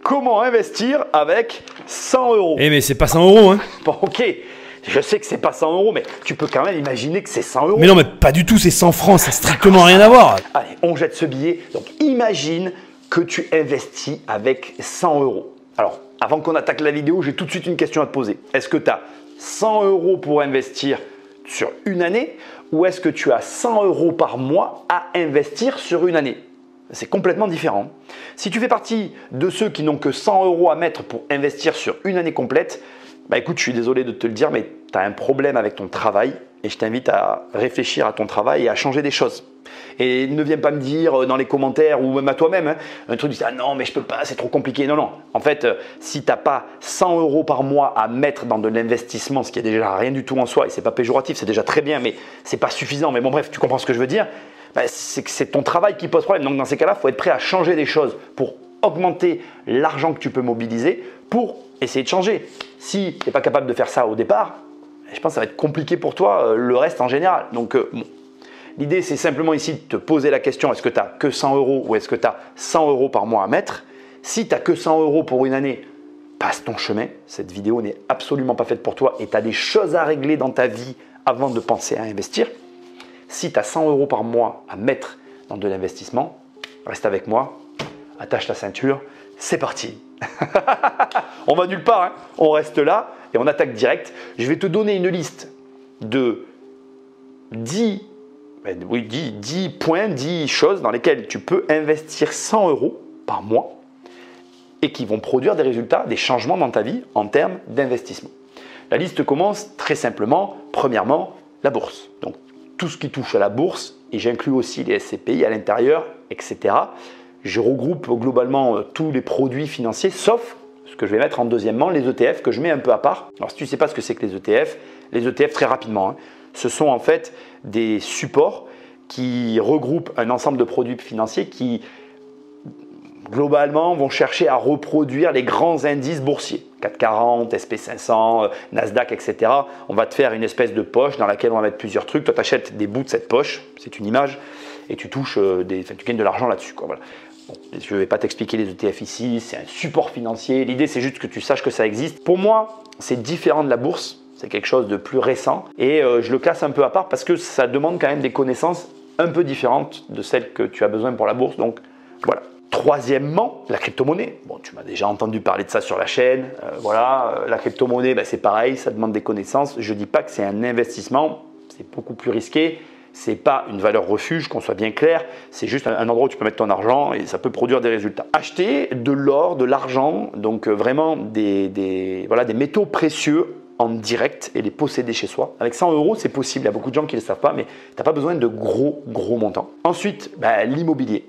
comment investir avec 100 euros. Eh mais c'est pas 100 euros, hein. Bon, ok, je sais que c'est pas 100 euros, mais tu peux quand même imaginer que c'est 100 euros. Mais non, mais pas du tout, c'est 100 francs, ça n'a strictement rien à voir. Allez, on jette ce billet. Donc, imagine que tu investis avec 100 euros. Alors, avant qu'on attaque la vidéo, j'ai tout de suite une question à te poser. Est-ce que tu as 100 euros pour investir sur une année ou est-ce que tu as 100 euros par mois à investir sur une année? C'est complètement différent. Si tu fais partie de ceux qui n'ont que 100 euros à mettre pour investir sur une année complète, bah écoute, je suis désolé de te le dire, mais tu as un problème avec ton travail et je t'invite à réfléchir à ton travail et à changer des choses. Et ne viens pas me dire dans les commentaires ou même à toi-même un truc du ah non mais je peux pas, c'est trop compliqué. Non, non. En fait, si tu n'as pas 100 euros par mois à mettre dans de l'investissement, ce qui est déjà rien du tout en soi et c'est pas péjoratif, c'est déjà très bien, mais c'est pas suffisant. Mais bon bref, tu comprends ce que je veux dire. Bah, c'est que c'est ton travail qui pose problème. Donc dans ces cas-là, il faut être prêt à changer des choses pour augmenter l'argent que tu peux mobiliser pour essayer de changer. Si tu n'es pas capable de faire ça au départ, je pense que ça va être compliqué pour toi le reste en général. Donc bon. L'idée, c'est simplement ici de te poser la question, est-ce que tu n'as que 100 euros ou est-ce que tu as 100 euros par mois à mettre? Si tu n'as que 100 euros pour une année, passe ton chemin. Cette vidéo n'est absolument pas faite pour toi et tu as des choses à régler dans ta vie avant de penser à investir. Si tu as 100 euros par mois à mettre dans de l'investissement, reste avec moi, attache ta ceinture, c'est parti. On va nulle part, hein. On reste là et on attaque direct. Je vais te donner une liste de 10 points, 10 choses dans lesquelles tu peux investir 100 euros par mois et qui vont produire des résultats, des changements dans ta vie en termes d'investissement. La liste commence très simplement. Premièrement, la bourse. Donc, tout ce qui touche à la bourse, et j'inclus aussi les SCPI à l'intérieur, etc. Je regroupe globalement tous les produits financiers, sauf ce que je vais mettre en deuxièmement, les ETF que je mets un peu à part. Alors, si tu ne sais pas ce que c'est que les ETF très rapidement, hein, ce sont en fait des supports qui regroupent un ensemble de produits financiers qui globalement vont chercher à reproduire les grands indices boursiers. CAC 40, SP500, Nasdaq, etc. On va te faire une espèce de poche dans laquelle on va mettre plusieurs trucs. Toi, tu achètes des bouts de cette poche, c'est une image, et tu touches, tu gagnes de l'argent là-dessus. Voilà. Bon, je ne vais pas t'expliquer les ETF ici, c'est un support financier. L'idée, c'est juste que tu saches que ça existe. Pour moi, c'est différent de la bourse. C'est quelque chose de plus récent et je le classe un peu à part parce que ça demande quand même des connaissances un peu différentes de celles que tu as besoin pour la bourse. Donc voilà. Troisièmement, la crypto-monnaie. Bon, tu m'as déjà entendu parler de ça sur la chaîne. La crypto-monnaie, c'est pareil, ça demande des connaissances. Je ne dis pas que c'est un investissement, c'est beaucoup plus risqué. Ce n'est pas une valeur refuge, qu'on soit bien clair. C'est juste un endroit où tu peux mettre ton argent et ça peut produire des résultats. Acheter de l'or, de l'argent, donc vraiment des métaux précieux en direct et les posséder chez soi. Avec 100 euros, c'est possible. Il y a beaucoup de gens qui ne le savent pas, mais tu n'as pas besoin de gros montants. Ensuite, l'immobilier.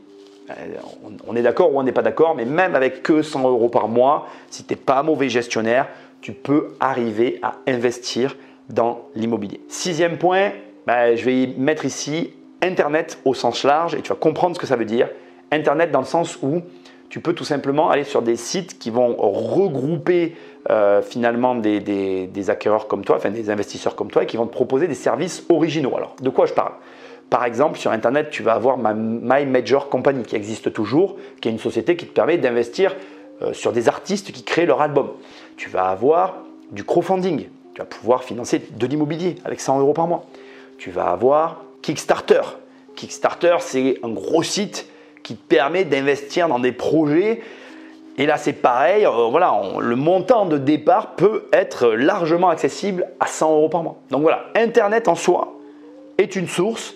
On est d'accord ou on n'est pas d'accord, mais même avec que 100 euros par mois, si tu n'es pas un mauvais gestionnaire, tu peux arriver à investir dans l'immobilier. Sixième point, je vais mettre ici Internet au sens large et tu vas comprendre ce que ça veut dire. Internet dans le sens où tu peux tout simplement aller sur des sites qui vont regrouper finalement des acquéreurs comme toi, enfin des investisseurs comme toi et qui vont te proposer des services originaux. Alors, de quoi je parle? Par exemple, sur Internet, tu vas avoir My Major Company qui existe toujours, qui est une société qui te permet d'investir sur des artistes qui créent leur album. Tu vas avoir du crowdfunding. Tu vas pouvoir financer de l'immobilier avec 100 euros par mois. Tu vas avoir Kickstarter. Kickstarter, c'est un gros site qui te permet d'investir dans des projets. Et là, c'est pareil. Le montant de départ peut être largement accessible à 100 euros par mois. Donc voilà, Internet en soi est une source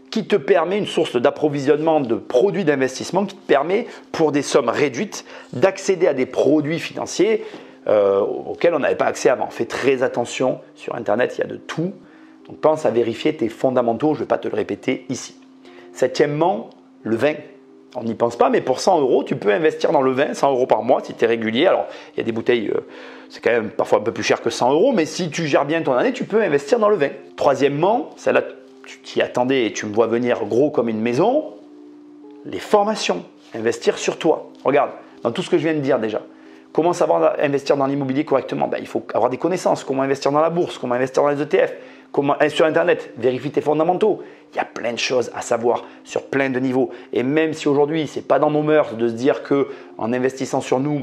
qui te permet, une source d'approvisionnement de produits d'investissement qui te permet, pour des sommes réduites, d'accéder à des produits financiers auxquels on n'avait pas accès avant. Fais très attention, sur Internet, il y a de tout. Donc pense à vérifier tes fondamentaux, je ne vais pas te le répéter ici. Septièmement, le vin. On n'y pense pas, mais pour 100 euros, tu peux investir dans le vin, 100 euros par mois si tu es régulier. Alors, il y a des bouteilles, c'est quand même parfois un peu plus cher que 100 euros, mais si tu gères bien ton année, tu peux investir dans le vin. Troisièmement, celle-là, tu t'y attendais et tu me vois venir gros comme une maison, les formations, investir sur toi. Regarde, dans tout ce que je viens de dire déjà, comment savoir investir dans l'immobilier correctement? Il faut avoir des connaissances, comment investir dans la bourse, comment investir dans les ETF, Sur Internet, vérifie tes fondamentaux. Il y a plein de choses à savoir sur plein de niveaux. Et même si aujourd'hui, ce n'est pas dans nos mœurs de se dire qu'en investissant sur nous,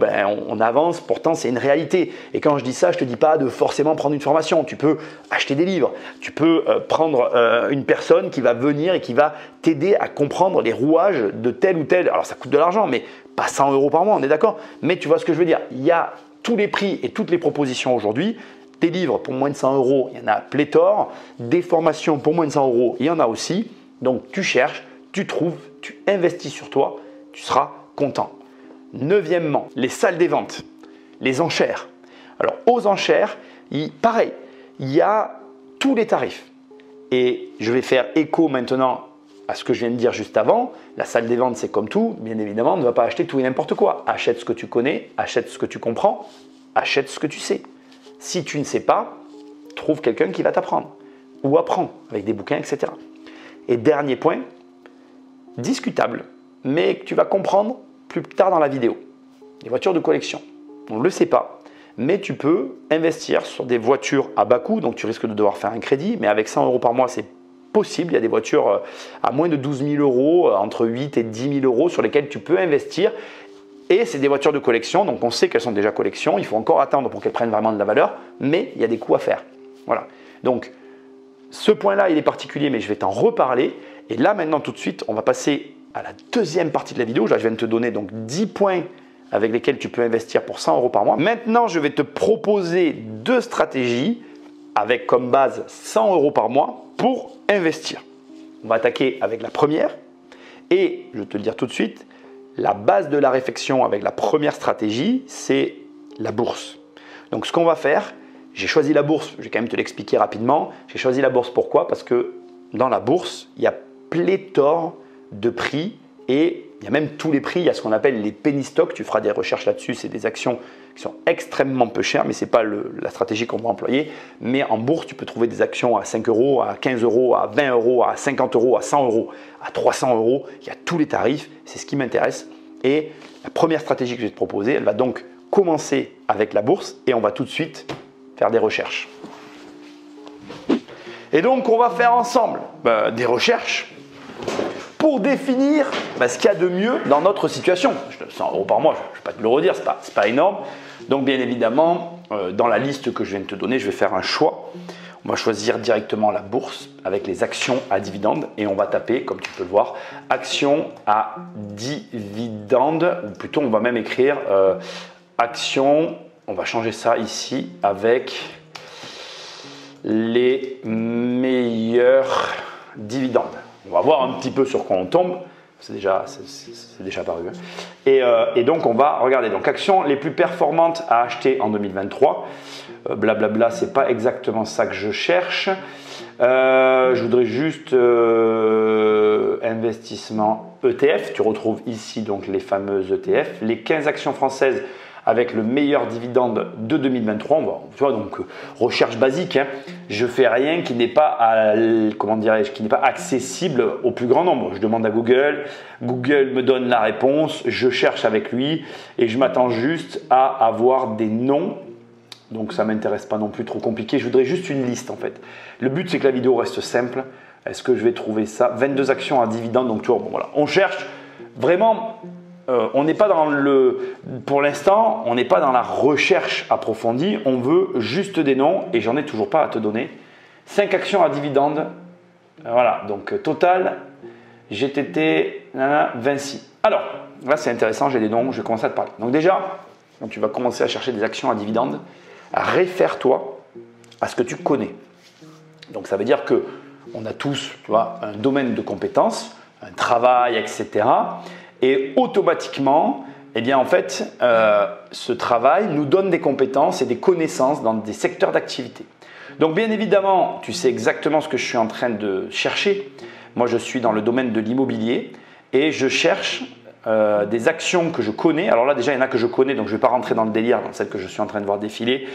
on avance, pourtant c'est une réalité. Et quand je dis ça, je ne te dis pas de forcément prendre une formation. Tu peux acheter des livres. Tu peux prendre une personne qui va venir et qui va t'aider à comprendre les rouages de tel ou tel. Alors ça coûte de l'argent, mais pas 100 € par mois, on est d'accord? Mais tu vois ce que je veux dire. Il y a tous les prix et toutes les propositions aujourd'hui. Des livres pour moins de 100 €, il y en a pléthore. Des formations pour moins de 100 €, il y en a aussi. Donc tu cherches, tu trouves, tu investis sur toi, tu seras content. Neuvièmement, les salles des ventes, les enchères. Alors aux enchères, pareil, il y a tous les tarifs. Et je vais faire écho maintenant à ce que je viens de dire juste avant. La salle des ventes, c'est comme tout. Bien évidemment, ne va pas acheter tout et n'importe quoi. Achète ce que tu connais, achète ce que tu comprends, achète ce que tu sais. Si tu ne sais pas, trouve quelqu'un qui va t'apprendre ou apprends avec des bouquins, etc. Et dernier point, discutable, mais que tu vas comprendre plus tard dans la vidéo. Les voitures de collection. On ne le sait pas, mais tu peux investir sur des voitures à bas coût, donc tu risques de devoir faire un crédit, mais avec 100 € par mois, c'est possible. Il y a des voitures à moins de 12 000 €, entre 8 et 10 000 € sur lesquelles tu peux investir. Et c'est des voitures de collection, donc on sait qu'elles sont déjà collection. Il faut encore attendre pour qu'elles prennent vraiment de la valeur, mais il y a des coûts à faire. Voilà. Donc, ce point-là, il est particulier, mais je vais t'en reparler. Et là, maintenant, tout de suite, on va passer à la deuxième partie de la vidéo. Là, je viens de te donner donc 10 points avec lesquels tu peux investir pour 100 € par mois. Maintenant, je vais te proposer 2 stratégies avec comme base 100 € par mois pour investir. On va attaquer avec la première. Et je vais te le dire tout de suite, la base de la réflexion avec la première stratégie, c'est la bourse. Donc ce qu'on va faire, j'ai choisi la bourse, je vais quand même te l'expliquer rapidement. J'ai choisi la bourse pourquoi? Parce que dans la bourse, il y a pléthore de prix et il y a même tous les prix. Il y a ce qu'on appelle les penny stocks. Tu feras des recherches là-dessus. C'est des actions qui sont extrêmement peu chères, mais ce n'est pas la stratégie qu'on va employer. Mais en bourse, tu peux trouver des actions à 5 €, à 15 €, à 20 €, à 50 €, à 100 €, à 300 €. Il y a tous les tarifs. C'est ce qui m'intéresse. Et la première stratégie que je vais te proposer, elle va donc commencer avec la bourse et on va tout de suite faire des recherches. Et donc, on va faire ensemble des recherches pour définir ce qu'il y a de mieux dans notre situation. 100 € par mois, je ne vais pas te le redire, ce n'est pas énorme. Donc, bien évidemment, dans la liste que je viens de te donner, je vais faire un choix. On va choisir directement la bourse avec les actions à dividendes et on va taper, comme tu peux le voir, actions à dividendes, ou plutôt on va même écrire actions, on va changer ça ici avec les meilleurs dividendes. On va voir un petit peu sur quoi on tombe. C'est déjà apparu. Et donc, on va regarder. Donc, actions les plus performantes à acheter en 2023. Blablabla, c'est pas exactement ça que je cherche. Je voudrais juste investissement ETF. Tu retrouves ici donc les fameux ETF. Les 15 actions françaises avec le meilleur dividende de 2023. Tu vois, donc recherche basique. Hein. Je fais rien qui n'est pas, qui n'est pas accessible au plus grand nombre. Je demande à Google, Google me donne la réponse, je cherche avec lui et je m'attends juste à avoir des noms. Donc ça ne m'intéresse pas non plus trop compliqué. Je voudrais juste une liste en fait. Le but c'est que la vidéo reste simple. Est-ce que je vais trouver ça? 22 actions à dividende. Donc tu vois, bon, voilà. On cherche vraiment. On n'est pas pour l'instant, on n'est pas dans la recherche approfondie. On veut juste des noms et j'en ai toujours pas à te donner. 5 actions à dividende. Voilà. Donc total GTT, Vinci. Alors là c'est intéressant. J'ai des noms. Je vais commencer à te parler. Donc déjà, quand tu vas commencer à chercher des actions à dividende, réfère-toi à ce que tu connais. Donc ça veut dire que on a tous, tu vois, un domaine de compétences, un travail, etc. Et automatiquement, eh bien en fait, ce travail nous donne des compétences et des connaissances dans des secteurs d'activité. Donc bien évidemment, tu sais exactement ce que je suis en train de chercher. Moi, je suis dans le domaine de l'immobilier et je cherche des actions que je connais. Alors là, déjà, il y en a que je connais, donc je ne vais pas rentrer dans le délire, dans celle que je suis en train de voir défiler.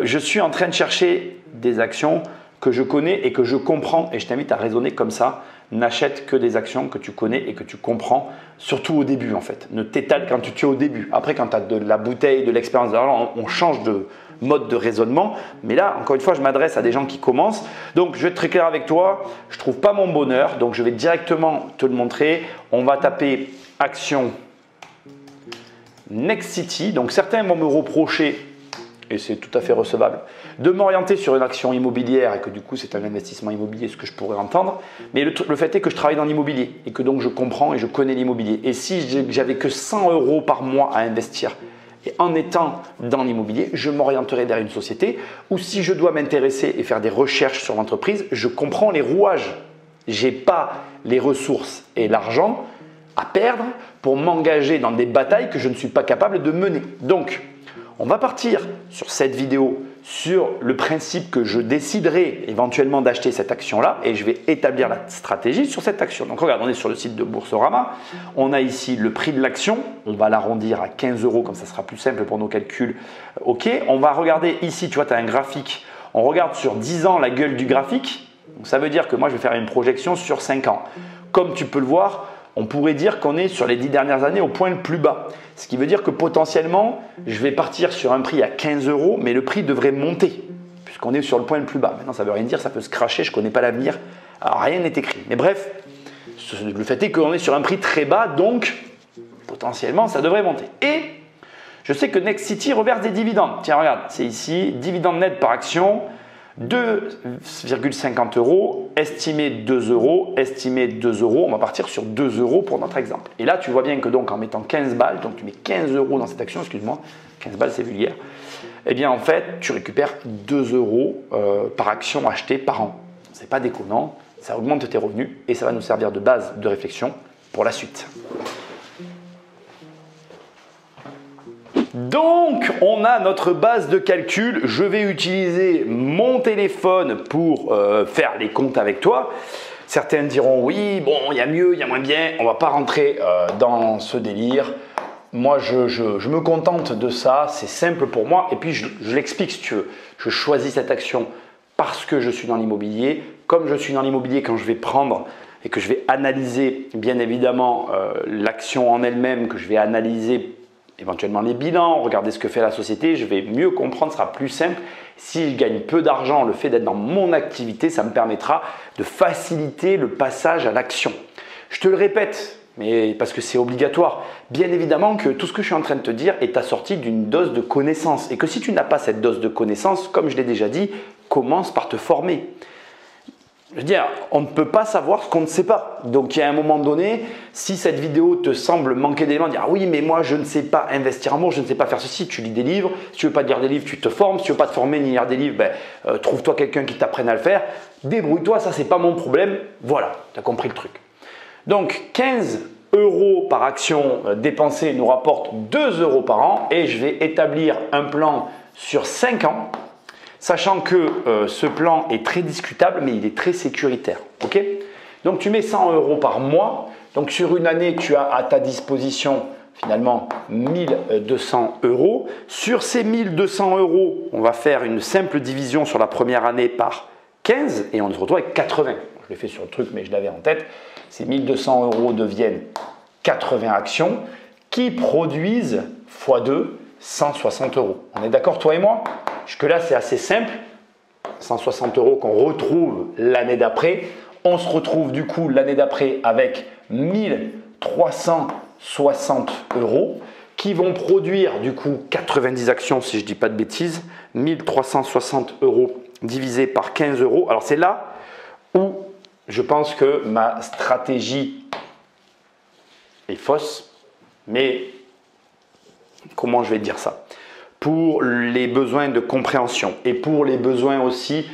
Je suis en train de chercher des actions que je connais et que je comprends. Et je t'invite à raisonner comme ça. N'achète que des actions que tu connais et que tu comprends, surtout au début en fait. Ne t'étale quand tu es au début. Après, quand tu as de la bouteille, de l'expérience, alors on change de mode de raisonnement. Mais là, encore une fois, je m'adresse à des gens qui commencent. Donc, je vais être très clair avec toi. Je ne trouve pas mon bonheur. Donc, je vais directement te le montrer. On va taper action Nexity. Donc, certains vont me reprocher, et c'est tout à fait recevable, de m'orienter sur une action immobilière et que du coup c'est un investissement immobilier, ce que je pourrais entendre. Mais le fait est que je travaille dans l'immobilier et que donc je comprends et je connais l'immobilier. Et si j'avais que 100 € par mois à investir et en étant dans l'immobilier, je m'orienterais vers une société ou si je dois m'intéresser et faire des recherches sur l'entreprise, je comprends les rouages. Je n'ai pas les ressources et l'argent à perdre pour m'engager dans des batailles que je ne suis pas capable de mener. Donc, on va partir sur cette vidéo sur le principe que je déciderai éventuellement d'acheter cette action-là et je vais établir la stratégie sur cette action. Donc regarde, on est sur le site de Boursorama. On a ici le prix de l'action. On va l'arrondir à 15 € comme ça sera plus simple pour nos calculs. OK, on va regarder ici, tu vois, tu as un graphique. On regarde sur 10 ans la gueule du graphique. Donc, ça veut dire que moi, je vais faire une projection sur 5 ans. Comme tu peux le voir, on pourrait dire qu'on est sur les 10 dernières années au point le plus bas. Ce qui veut dire que potentiellement, je vais partir sur un prix à 15 €, mais le prix devrait monter puisqu'on est sur le point le plus bas. Maintenant, ça ne veut rien dire, ça peut se cracher, je ne connais pas l'avenir. Alors, rien n'est écrit. Mais bref, le fait est qu'on est sur un prix très bas, donc potentiellement, ça devrait monter. Et je sais que Nexity reverse des dividendes. Tiens, regarde, c'est ici, dividende net par action. 2,50 €, estimé 2 €, estimé 2 €, on va partir sur 2 € pour notre exemple. Et là, tu vois bien que donc en mettant 15 balles, donc tu mets 15 € dans cette action, excuse-moi, 15 balles c'est vulgaire, eh bien en fait, tu récupères 2 € par action achetée par an. C'est pas déconnant, ça augmente tes revenus et ça va nous servir de base de réflexion pour la suite. Donc, on a notre base de calcul. Je vais utiliser mon téléphone pour faire les comptes avec toi. Certains diront oui, bon, il y a mieux, il y a moins bien. On ne va pas rentrer dans ce délire. Moi, je me contente de ça. C'est simple pour moi. Et puis, je l'explique si tu veux. Je choisis cette action parce que je suis dans l'immobilier. Comme je suis dans l'immobilier, quand je vais prendre et que je vais analyser, bien évidemment, l'action en elle-même, que je vais analyser éventuellement les bilans, regarder ce que fait la société, je vais mieux comprendre, ce sera plus simple. Si je gagne peu d'argent, le fait d'être dans mon activité, ça me permettra de faciliter le passage à l'action. Je te le répète, mais parce que c'est obligatoire, bien évidemment que tout ce que je suis en train de te dire est assorti d'une dose de connaissance et que si tu n'as pas cette dose de connaissance, comme je l'ai déjà dit, commence par te former. Je veux dire, on ne peut pas savoir ce qu'on ne sait pas. Donc, il y a un moment donné, si cette vidéo te semble manquer d'éléments, dire « Ah oui, mais moi, je ne sais pas investir en bourse, je ne sais pas faire ceci. » Tu lis des livres. Si tu ne veux pas lire des livres, tu te formes. Si tu ne veux pas te former ni lire des livres, trouve-toi quelqu'un qui t'apprenne à le faire. Débrouille-toi, ça, ce n'est pas mon problème. Voilà, tu as compris le truc. Donc, 15 € par action dépensée nous rapporte 2 € par an et je vais établir un plan sur 5 ans. Sachant que ce plan est très discutable, mais il est très sécuritaire. Ok ? Donc, tu mets 100 € par mois. Donc, sur une année, tu as à ta disposition finalement 1200 €. Sur ces 1200 €, on va faire une simple division sur la première année par 15 et on se retrouve avec 80. Je l'ai fait sur le truc, mais je l'avais en tête. Ces 1200 € deviennent 80 actions qui produisent x2 160 €. On est d'accord, toi et moi ? Jusque-là, c'est assez simple. 160 € qu'on retrouve l'année d'après. On se retrouve du coup l'année d'après avec 1360 € qui vont produire du coup 90 actions si je ne dis pas de bêtises. 1360 € divisé par 15 €. Alors c'est là où je pense que ma stratégie est fausse. Mais comment je vais dire ça ? Pour les besoins de compréhension et pour les besoins aussi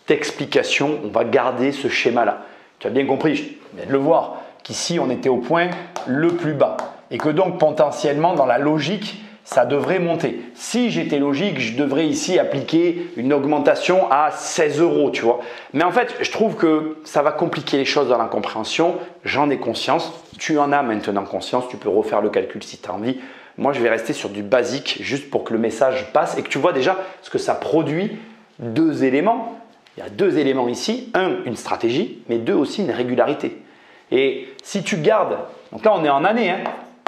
d'explication, on va garder ce schéma-là. Tu as bien compris, je viens de le voir, qu'ici on était au point le plus bas et que donc potentiellement dans la logique, ça devrait monter. Si j'étais logique, je devrais ici appliquer une augmentation à 16 €, tu vois. Mais en fait, je trouve que ça va compliquer les choses dans la compréhension. J'en ai conscience. Tu en as maintenant conscience. Tu peux refaire le calcul si tu as envie. Moi, je vais rester sur du basique juste pour que le message passe et que tu vois déjà ce que ça produit. 2 éléments. Il y a 2 éléments ici. 1, une stratégie, mais 2 aussi une régularité. Et si tu gardes, donc là on est en année, hein,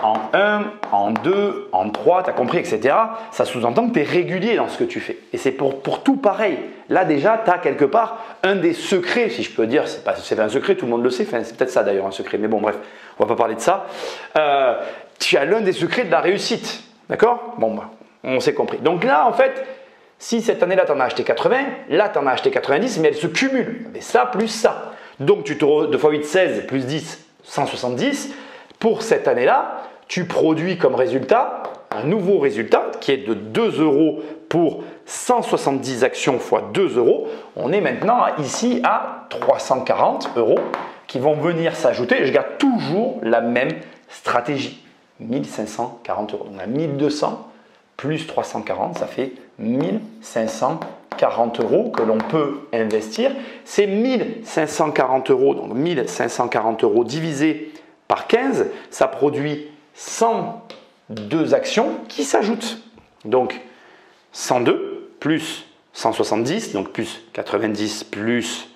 en 1, en 2, en 3, tu as compris, etc. Ça sous-entend que tu es régulier dans ce que tu fais. Et c'est pour tout pareil. Là déjà, tu as quelque part un des secrets, si je peux dire, c'est pas un secret, tout le monde le sait, enfin, c'est peut-être ça d'ailleurs un secret, mais bon bref, on va pas parler de ça. Tu as l'un des secrets de la réussite, d'accord? Bon, bah, on s'est compris. Donc là, en fait, si cette année-là, tu en as acheté 80, là, tu en as acheté 90, mais elles se cumulent. Mais ça plus ça. Donc, 2 x 8, 16, plus 10, 170. Pour cette année-là, tu produis comme résultat un nouveau résultat qui est de 2 € pour 170 actions fois 2 €. On est maintenant ici à 340 € qui vont venir s'ajouter. Je garde toujours la même stratégie. 1540 €. Donc, on a 1200 plus 340, ça fait 1540 € que l'on peut investir. C'est 1540 €, donc 1540 € divisé par 15, ça produit 102 actions qui s'ajoutent. Donc 102 plus 170, donc plus 90 plus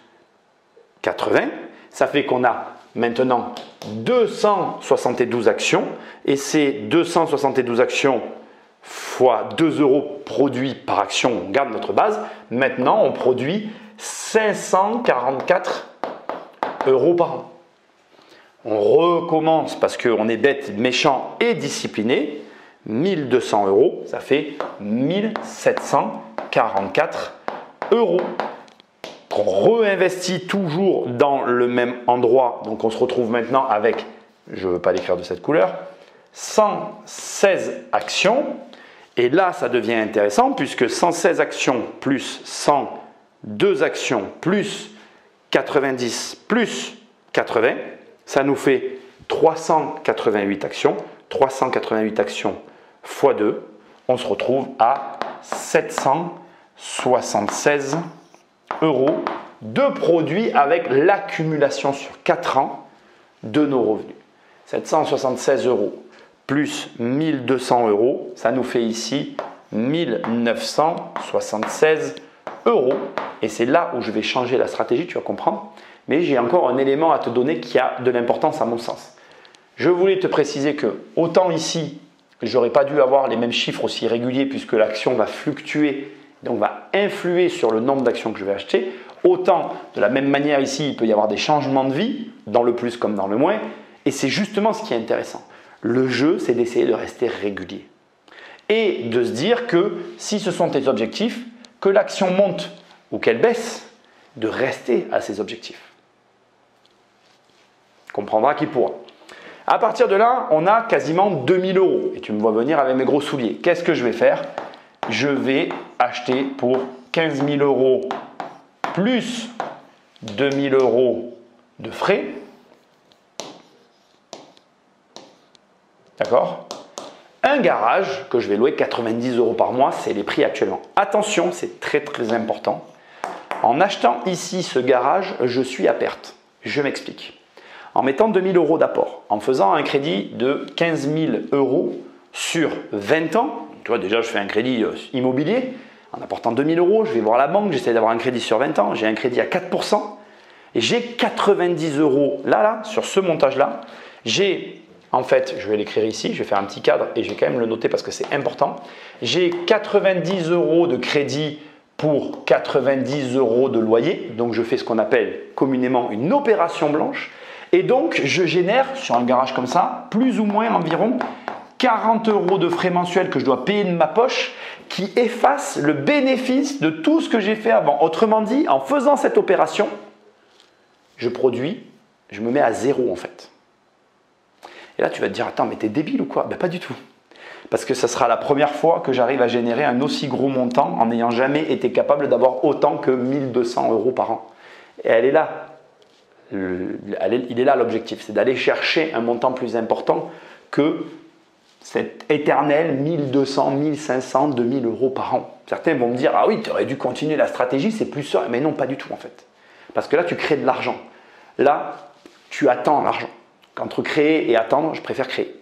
80, ça fait qu'on a maintenant 272 actions et ces 272 actions fois 2 € produits par action, on garde notre base. Maintenant, on produit 544 € par an. On recommence parce qu'on est bête, méchant et discipliné. 1200 €, ça fait 1744 €. On réinvestit toujours dans le même endroit. Donc on se retrouve maintenant avec, je ne veux pas l'écrire de cette couleur, 116 actions. Et là, ça devient intéressant puisque 116 actions plus 102 actions plus 90 plus 80, ça nous fait 388 actions. 388 actions fois 2, on se retrouve à 776 € de produits avec l'accumulation sur 4 ans de nos revenus. 776 € plus 1200 €, ça nous fait ici 1976 €. Et c'est là où je vais changer la stratégie, tu vas comprendre. Mais j'ai encore un élément à te donner qui a de l'importance à mon sens. Je voulais te préciser que autant ici, je n'aurais pas dû avoir les mêmes chiffres aussi réguliers puisque l'action va fluctuer, donc va influer sur le nombre d'actions que je vais acheter. Autant de la même manière ici, il peut y avoir des changements de vie, dans le plus comme dans le moins. Et c'est justement ce qui est intéressant. Le jeu, c'est d'essayer de rester régulier. Et de se dire que si ce sont tes objectifs, que l'action monte ou qu'elle baisse, de rester à ces objectifs. Comprendra qui pourra. À partir de là, on a quasiment 2000 €. Et tu me vois venir avec mes gros souliers. Qu'est-ce que je vais faire? Je vais acheter pour 15 000 € plus 2000 € de frais. D'accord? Un garage que je vais louer 90 € par mois, c'est les prix actuellement. Attention, c'est très très important. En achetant ici ce garage, je suis à perte. Je m'explique. En mettant 2000 € d'apport, en faisant un crédit de 15 000 € sur 20 ans, tu vois déjà je fais un crédit immobilier, en apportant 2000 €, je vais voir la banque, j'essaie d'avoir un crédit sur 20 ans, j'ai un crédit à 4%, et j'ai 90 € là, sur ce montage-là, j'ai, en fait, je vais l'écrire ici, je vais faire un petit cadre et je vais quand même le noter parce que c'est important, j'ai 90 € de crédit pour 90 € de loyer, donc je fais ce qu'on appelle communément une opération blanche, et donc je génère sur un garage comme ça, plus ou moins environ 40 € de frais mensuels que je dois payer de ma poche, qui effacent le bénéfice de tout ce que j'ai fait avant. Autrement dit, en faisant cette opération, je produis, je me mets à zéro en fait. Et là tu vas te dire, attends mais t'es débile ou quoi? Ben pas du tout. Parce que ça sera la première fois que j'arrive à générer un aussi gros montant en n'ayant jamais été capable d'avoir autant que 1200 € par an. Et elle est là. Il est là l'objectif, c'est d'aller chercher un montant plus important que cet éternel 1200, 1500, 2000 € par an. Certains vont me dire, ah oui, tu aurais dû continuer la stratégie, c'est plus ça. Mais non, pas du tout en fait. Parce que là, tu crées de l'argent. Là, tu attends l'argent. Entre créer et attendre, je préfère créer.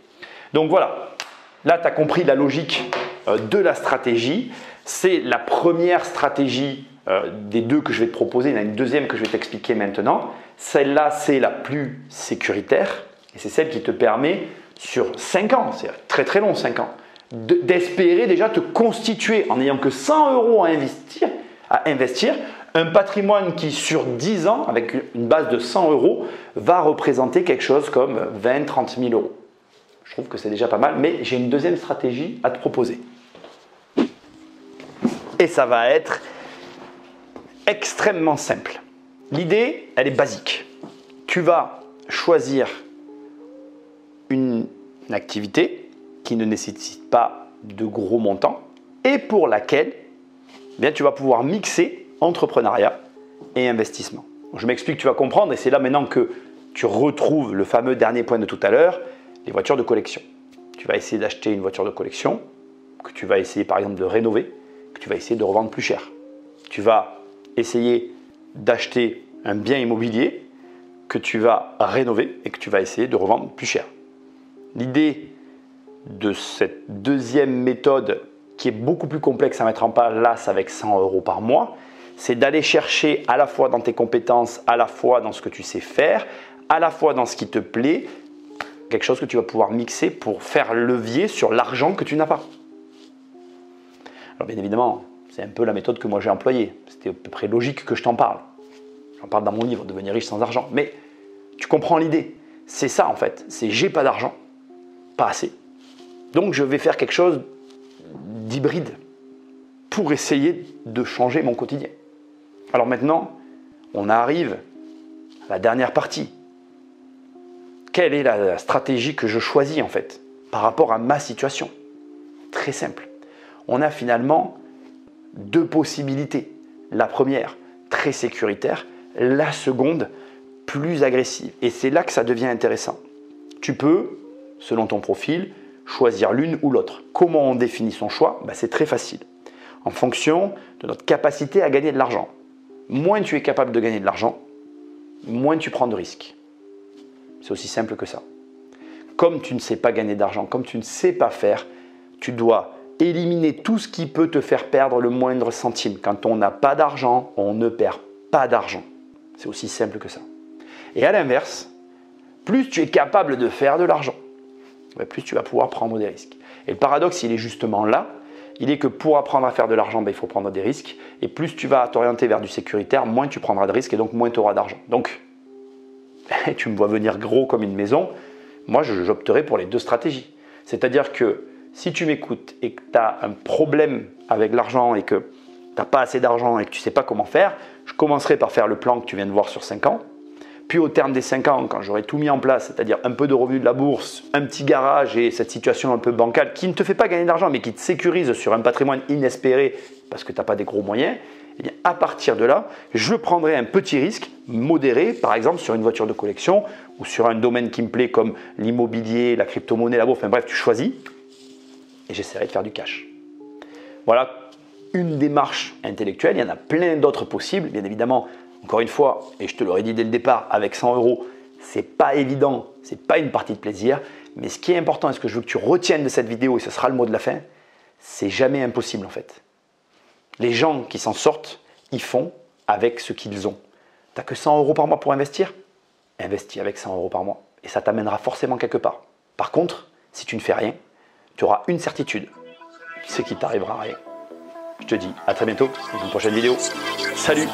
Donc voilà, là, tu as compris la logique de la stratégie. C'est la première stratégie des deux que je vais te proposer. Il y en a une deuxième que je vais t'expliquer maintenant. Celle-là, c'est la plus sécuritaire et c'est celle qui te permet sur 5 ans, c'est très très long 5 ans, d'espérer déjà te constituer en n'ayant que 100 euros à investir, un patrimoine qui sur 10 ans, avec une base de 100 euros, va représenter quelque chose comme 20-30 000 euros. Je trouve que c'est déjà pas mal, mais j'ai une deuxième stratégie à te proposer. Et ça va être extrêmement simple. L'idée, elle est basique. Tu vas choisir une activité qui ne nécessite pas de gros montants et pour laquelle bien, tu vas pouvoir mixer entrepreneuriat et investissement. Je m'explique, tu vas comprendre et c'est là maintenant que tu retrouves le fameux dernier point de tout à l'heure, les voitures de collection. Tu vas essayer d'acheter une voiture de collection que tu vas essayer par exemple de rénover, que tu vas essayer de revendre plus cher. Tu vas essayer d'acheter un bien immobilier que tu vas rénover et que tu vas essayer de revendre plus cher. L'idée de cette deuxième méthode qui est beaucoup plus complexe à mettre en place avec 100 euros par mois, c'est d'aller chercher à la fois dans tes compétences, à la fois dans ce que tu sais faire, à la fois dans ce qui te plaît, quelque chose que tu vas pouvoir mixer pour faire levier sur l'argent que tu n'as pas. Alors bien évidemment, c'est un peu la méthode que moi j'ai employée. C'était à peu près logique que je t'en parle. J'en parle dans mon livre, Devenir riche sans argent. Mais tu comprends l'idée. C'est ça en fait. C'est j'ai pas d'argent, pas assez. Donc je vais faire quelque chose d'hybride pour essayer de changer mon quotidien. Alors maintenant, on arrive à la dernière partie. Quelle est la stratégie que je choisis en fait par rapport à ma situation? Très simple. On a finalement deux possibilités. La première, très sécuritaire. La seconde, plus agressive. Et c'est là que ça devient intéressant. Tu peux, selon ton profil, choisir l'une ou l'autre. Comment on définit son choix? C'est très facile. En fonction de notre capacité à gagner de l'argent. Moins tu es capable de gagner de l'argent, moins tu prends de risques. C'est aussi simple que ça. Comme tu ne sais pas gagner d'argent, comme tu ne sais pas faire, tu dois éliminer tout ce qui peut te faire perdre le moindre centime. Quand on n'a pas d'argent, on ne perd pas d'argent. C'est aussi simple que ça. Et à l'inverse, plus tu es capable de faire de l'argent, plus tu vas pouvoir prendre des risques. Et le paradoxe, il est justement là. Il est que pour apprendre à faire de l'argent, il faut prendre des risques. Et plus tu vas t'orienter vers du sécuritaire, moins tu prendras de risques et donc moins tu auras d'argent. Donc, tu me vois venir gros comme une maison. Moi, j'opterai pour les deux stratégies. C'est-à-dire que si tu m'écoutes et que tu as un problème avec l'argent et que tu n'as pas assez d'argent et que tu ne sais pas comment faire, je commencerai par faire le plan que tu viens de voir sur 5 ans. Puis au terme des 5 ans, quand j'aurai tout mis en place, c'est-à-dire un peu de revenus de la bourse, un petit garage et cette situation un peu bancale qui ne te fait pas gagner d'argent mais qui te sécurise sur un patrimoine inespéré parce que tu n'as pas des gros moyens, eh bien, à partir de là, je prendrai un petit risque modéré, par exemple sur une voiture de collection ou sur un domaine qui me plaît comme l'immobilier, la crypto-monnaie, la bourse, enfin bref, tu choisis et j'essaierai de faire du cash. Voilà une démarche intellectuelle, il y en a plein d'autres possibles, bien évidemment. Encore une fois, et je te l'aurais dit dès le départ, avec 100 euros, c'est pas évident, c'est pas une partie de plaisir. Mais ce qui est important et ce que je veux que tu retiennes de cette vidéo, et ce sera le mot de la fin, c'est jamais impossible en fait. Les gens qui s'en sortent, ils font avec ce qu'ils ont. Tu n'as que 100 euros par mois pour investir? Investis avec 100 euros par mois et ça t'amènera forcément quelque part. Par contre, si tu ne fais rien, tu auras une certitude, c'est qu'il t'arrivera rien. Je te dis à très bientôt dans une prochaine vidéo. Salut!